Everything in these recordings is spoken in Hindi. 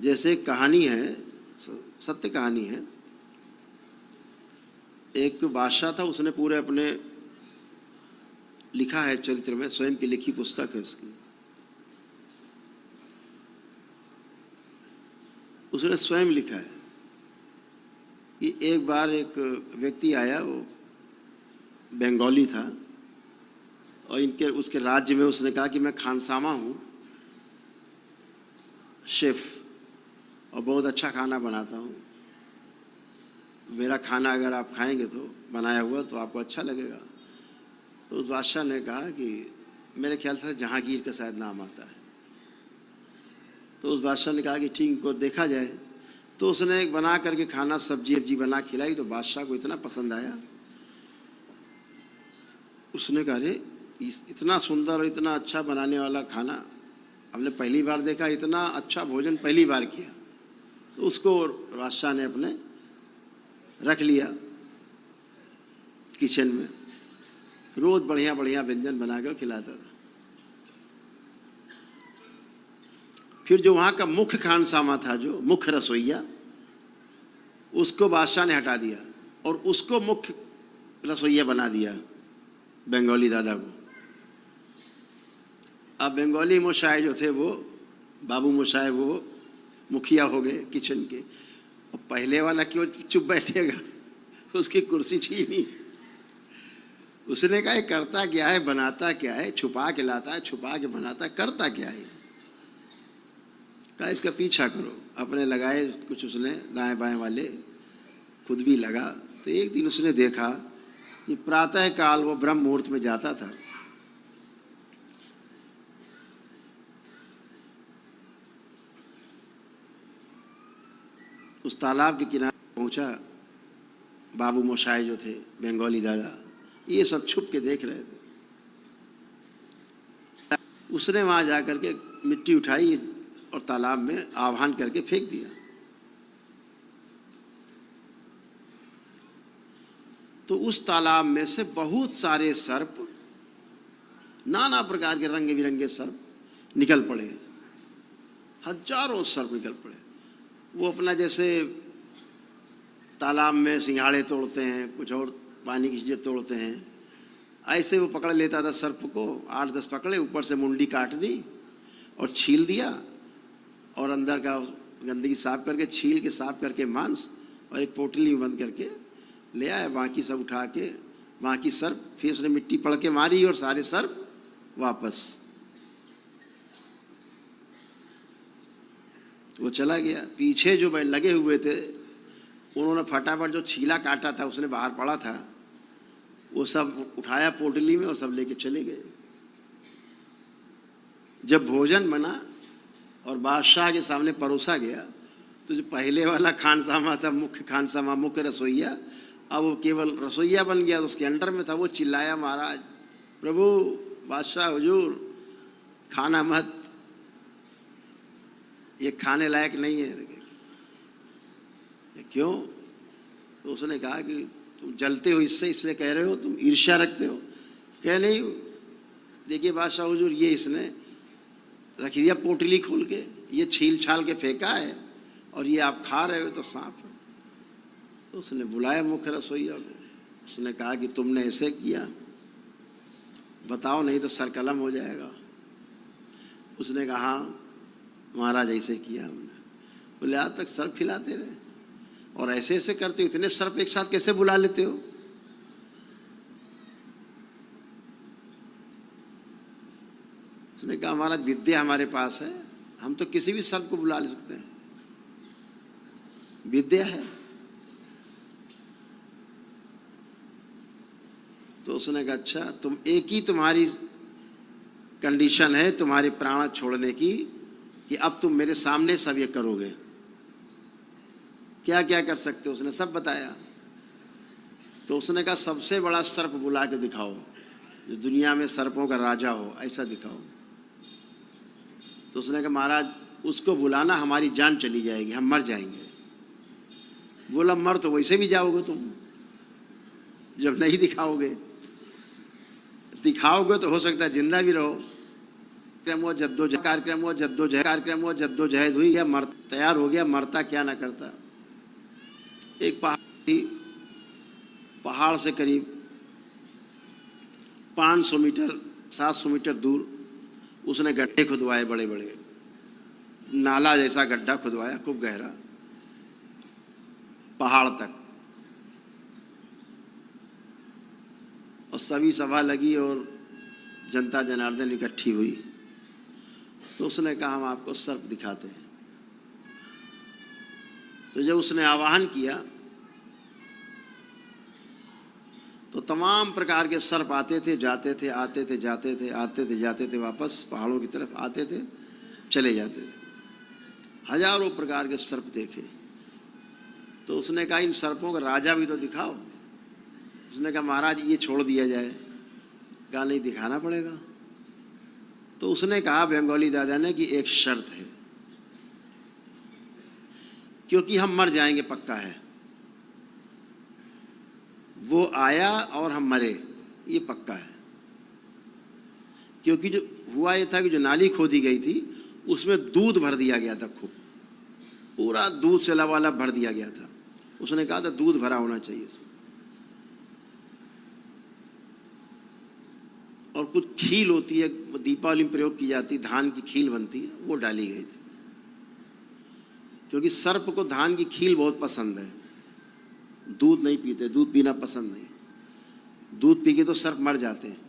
जैसे एक कहानी है, सत्य कहानी है। एक बादशाह था, उसने पूरे अपने लिखा है चरित्र में, स्वयं की लिखी पुस्तक है उसकी। उसने स्वयं लिखा है कि एक बार एक व्यक्ति आया, वो बंगाली था, और उसके राज्य में उसने कहा कि मैं खानसामा हूँ, शेफ, और बहुत अच्छा खाना बनाता हूँ। मेरा खाना अगर आप खाएंगे तो बनाया हुआ तो आपको अच्छा लगेगा। तो उस बादशाह ने कहा कि मेरे ख्याल से जहांगीर का शायद नाम आता है। तो उस बादशाह ने कहा कि ठीक को देखा जाए। तो उसने एक बना करके खाना, सब्जी वब्जी बना खिलाई, तो बादशाह को इतना पसंद आया। उसने कहा अरे इतना सुंदर और इतना अच्छा बनाने वाला खाना हमने पहली बार देखा, इतना अच्छा भोजन पहली बार किया। तो उसको बादशाह ने अपने रख लिया किचन में, रोज बढ़िया बढ़िया व्यंजन बनाकर खिलाता था। फिर जो वहाँ का मुख्य खानसामा था, जो मुख्य रसोइया, उसको बादशाह ने हटा दिया और उसको मुख्य रसोइया बना दिया, बंगाली दादा को। अब बंगाली मोशाय जो थे, वो बाबू मोशाय, वो मुखिया हो गए किचन के। और पहले वाला क्यों चुप बैठेगा, उसकी कुर्सी छीनी। उसने कहा करता क्या है, बनाता क्या है, छुपा के लाता है, छुपा के बनाता है, करता क्या है। कहा इसका पीछा करो। अपने लगाए कुछ उसने दाएं बाएं वाले, खुद भी लगा। तो एक दिन उसने देखा कि प्रातः काल वो ब्रह्म मुहूर्त में जाता था। उस तालाब के किनारे पहुंचा। बाबू मोशाय जो थे, बंगाली दादा, ये सब छुप के देख रहे थे। उसने वहां जाकर के मिट्टी उठाई और तालाब में आह्वान करके फेंक दिया। तो उस तालाब में से बहुत सारे सर्प, नाना प्रकार के रंग बिरंगे सर्प निकल पड़े। हजारों सर्प निकल पड़े। वो अपना जैसे तालाब में सिंघाड़े तोड़ते हैं, कुछ और पानी की चीज़ें तोड़ते हैं, ऐसे वो पकड़ लेता था सर्प को। 8-10 पकड़े, ऊपर से मुंडी काट दी और छील दिया, और अंदर का गंदगी साफ करके, छील के साफ करके मांस, और एक पोटली में बंद करके ले आया। बाकी सब उठा के, बाकी सर्प, फिर उसने मिट्टी पड़ के मारी और सारे सर्प वापस। वो चला गया। पीछे जो लगे हुए थे, उन्होंने फटाफट जो छीला काटा था, उसने बाहर पड़ा था, वो सब उठाया पोटली में और सब लेके चले गए। जब भोजन बना और बादशाह के सामने परोसा गया, तो जो पहले वाला खानसामा था, मुख्य खानसामा, मुख्य रसोइया, अब वो केवल रसोइया बन गया। तो उसके अंडर में था। वो चिल्लाया, महाराज, प्रभु, बादशाह हुजूर, खाना मत, ये खाने लायक नहीं है। क्यों? तो उसने कहा कि तुम जलते हो इससे, इसलिए कह रहे हो, तुम ईर्ष्या रखते हो। कह नहीं, देखिए बादशाह हुजूर, ये इसने रख दिया पोटली खोल के, ये छील छाल के फेंका है, और ये आप खा रहे हो तो सांप है। तो उसने बुलाया मुख्य रसोइया को। उसने कहा कि तुमने ऐसे किया, बताओ, नहीं तो सरकलम हो जाएगा। उसने कहा हाँ महाराज, ऐसे किया हमने। बोले आज तक सर्प खिलाते रहे और ऐसे ऐसे करते हो, इतने सर्प एक साथ कैसे बुला लेते हो? उसने कहा महाराज, विद्या हमारे पास है, हम तो किसी भी सर्प को बुला ले सकते हैं, विद्या है। तो उसने कहा अच्छा, तुम एक ही तुम्हारी कंडीशन है तुम्हारे प्राण छोड़ने की, कि अब तुम मेरे सामने सब ये करोगे। क्या क्या कर सकते हो? उसने सब बताया। तो उसने कहा सबसे बड़ा सर्प बुला के दिखाओ, जो दुनिया में सर्पों का राजा हो, ऐसा दिखाओ। तो उसने कहा महाराज, उसको बुलाना, हमारी जान चली जाएगी, हम मर जाएंगे। बोला मर तो वैसे भी जाओगे तुम, जब नहीं दिखाओगे। दिखाओगे तो हो सकता है जिंदा भी रहो। जद्दोजहद हुई, या तैयार हो गया, मरता क्या ना करता। एक पहाड़ से करीब 500 मीटर 700 मीटर दूर उसने गड्ढे खुदवाए, बड़े बड़े नाला जैसा गड्ढा खुदवाया, खूब गहरा, पहाड़ तक। और सभी सभा लगी और जनता जनार्दन इकट्ठी हुई। तो उसने कहा हम आपको सर्प दिखाते हैं। तो जब उसने आवाहन किया तो तमाम प्रकार के सर्प आते थे, जाते थे, आते थे, जाते थे, आते थे, जाते थे, वापस पहाड़ों की तरफ आते थे, चले जाते थे। हजारों प्रकार के सर्प देखे। तो उसने कहा इन सर्पों का राजा भी तो दिखाओ। उसने कहा महाराज ये छोड़ दिया जाए। कहा नहीं, दिखाना पड़ेगा। तो उसने कहा बंगाली दादा ने कि एक शर्त है, क्योंकि हम मर जाएंगे पक्का है। वो आया और हम मरे, ये पक्का है। क्योंकि जो हुआ ये था कि जो नाली खोदी गई थी उसमें दूध भर दिया गया था, खूब पूरा दूध से लबालब भर दिया गया था। उसने कहा था दूध भरा होना चाहिए इसमें। और कुछ खील होती है, दीपावली में प्रयोग की जाती, धान की खील बनती है, वो डाली गई थी। क्योंकि सर्प को धान की खील बहुत पसंद है। दूध नहीं पीते, दूध पीना पसंद नहीं। दूध पी के तो सर्प मर जाते हैं।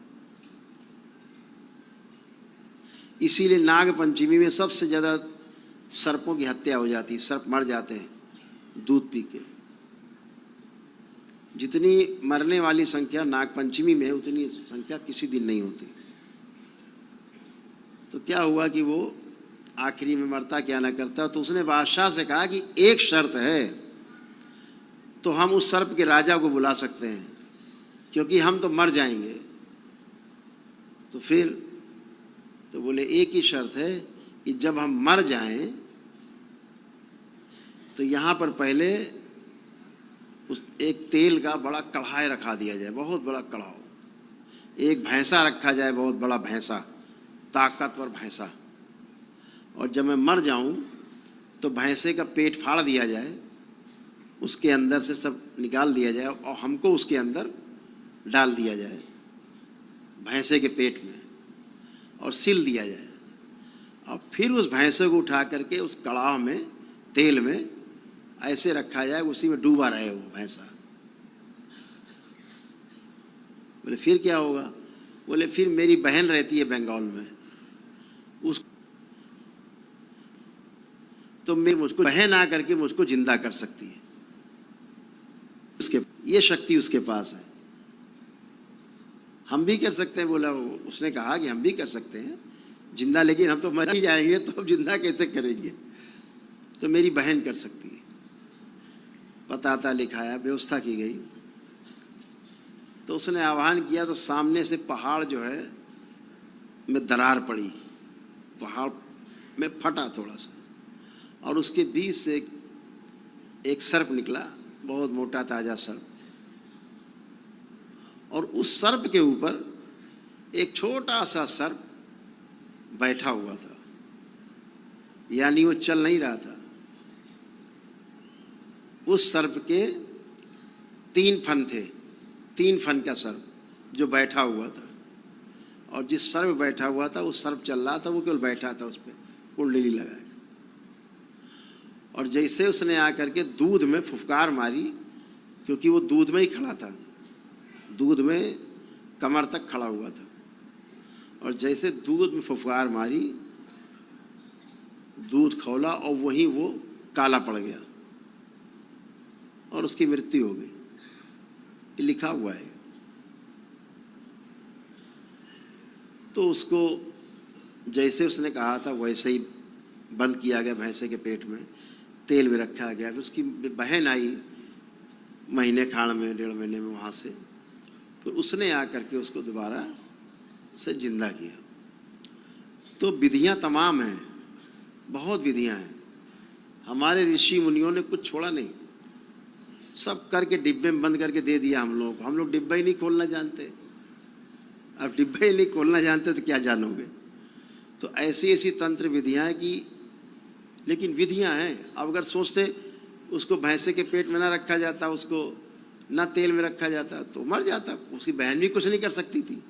इसीलिए नाग पंचमी में सबसे ज़्यादा सर्पों की हत्या हो जाती है, सर्प मर जाते हैं दूध पी के। जितनी मरने वाली संख्या नाग पंचमी में है, उतनी संख्या किसी दिन नहीं होती। तो क्या हुआ कि वो आखिरी में मरता क्या ना करता। तो उसने बादशाह से कहा कि एक शर्त है, तो हम उस सर्प के राजा को बुला सकते हैं, क्योंकि हम तो मर जाएंगे। तो फिर तो बोले एक ही शर्त है कि जब हम मर जाएं तो यहाँ पर पहले उस एक तेल का बड़ा कढ़ाई रखा दिया जाए, बहुत बड़ा कढ़ाव। एक भैंसा रखा जाए, बहुत बड़ा भैंसा, ताकतवर भैंसा। और जब मैं मर जाऊं तो भैंसे का पेट फाड़ दिया जाए, उसके अंदर से सब निकाल दिया जाए और हमको उसके अंदर डाल दिया जाए, भैंसे के पेट में, और सिल दिया जाए। और फिर उस भैंसे को उठा करके उस कड़ाह में, तेल में ऐसे रखा जाए, उसी में डूबा रहे वो भैंसा। बोले फिर क्या होगा। बोले फिर मेरी बहन रहती है बंगाल में, उस तो मैं मुझको बहन आ करके मुझको जिंदा कर सकती है। उसके ये शक्ति उसके पास है। हम भी कर सकते हैं। बोला उसने कहा कि हम भी कर सकते हैं जिंदा, लेकिन हम तो मर ही जाएंगे, तो अब जिंदा कैसे करेंगे। तो मेरी बहन कर सकती है। पता लिखाया, व्यवस्था की गई। तो उसने आह्वान किया तो सामने से पहाड़ जो है में दरार पड़ी, पहाड़ में फटा थोड़ा सा, और उसके बीच से एक सर्प निकला, बहुत मोटा ताजा सर्प। और उस सर्प के ऊपर एक छोटा सा सर्प बैठा हुआ था, यानी वो चल नहीं रहा था। उस सर्प के 3 फन थे, 3 फन का सर्प जो बैठा हुआ था। और जिस सर्प बैठा हुआ था, वो सर्प चल रहा था, वो केवल बैठा था उस पर कुंडली लगाए। और जैसे उसने आकर के दूध में फुफकार मारी, क्योंकि वो दूध में ही खड़ा था, दूध में कमर तक खड़ा हुआ था। और जैसे दूध में फुफकार मारी, दूध खौला और वहीं वो काला पड़ गया और उसकी मृत्यु हो गई। ये लिखा हुआ है। तो उसको जैसे उसने कहा था वैसे ही बंद किया गया, भैंसे के पेट में तेल में रखा गया। फिर उसकी बहन आई महीने खाड़ में, 1.5 महीने में वहाँ से। फिर उसने आकर के उसको दोबारा से जिंदा किया। तो विधियाँ तमाम हैं, बहुत विधियाँ हैं। हमारे ऋषि मुनियों ने कुछ छोड़ा नहीं, सब करके डिब्बे में बंद करके दे दिया हम लोग। हम लोग डिब्बा ही नहीं खोलना जानते। अब डिब्बा ही नहीं खोलना जानते तो क्या जानोगे। तो ऐसी ऐसी तंत्र विधियाँ हैं कि, लेकिन विधियाँ हैं। अब अगर सोचते उसको भैंसे के पेट में ना रखा जाता, उसको ना तेल में रखा जाता तो मर जाता, उसकी बहन भी कुछ नहीं कर सकती थी।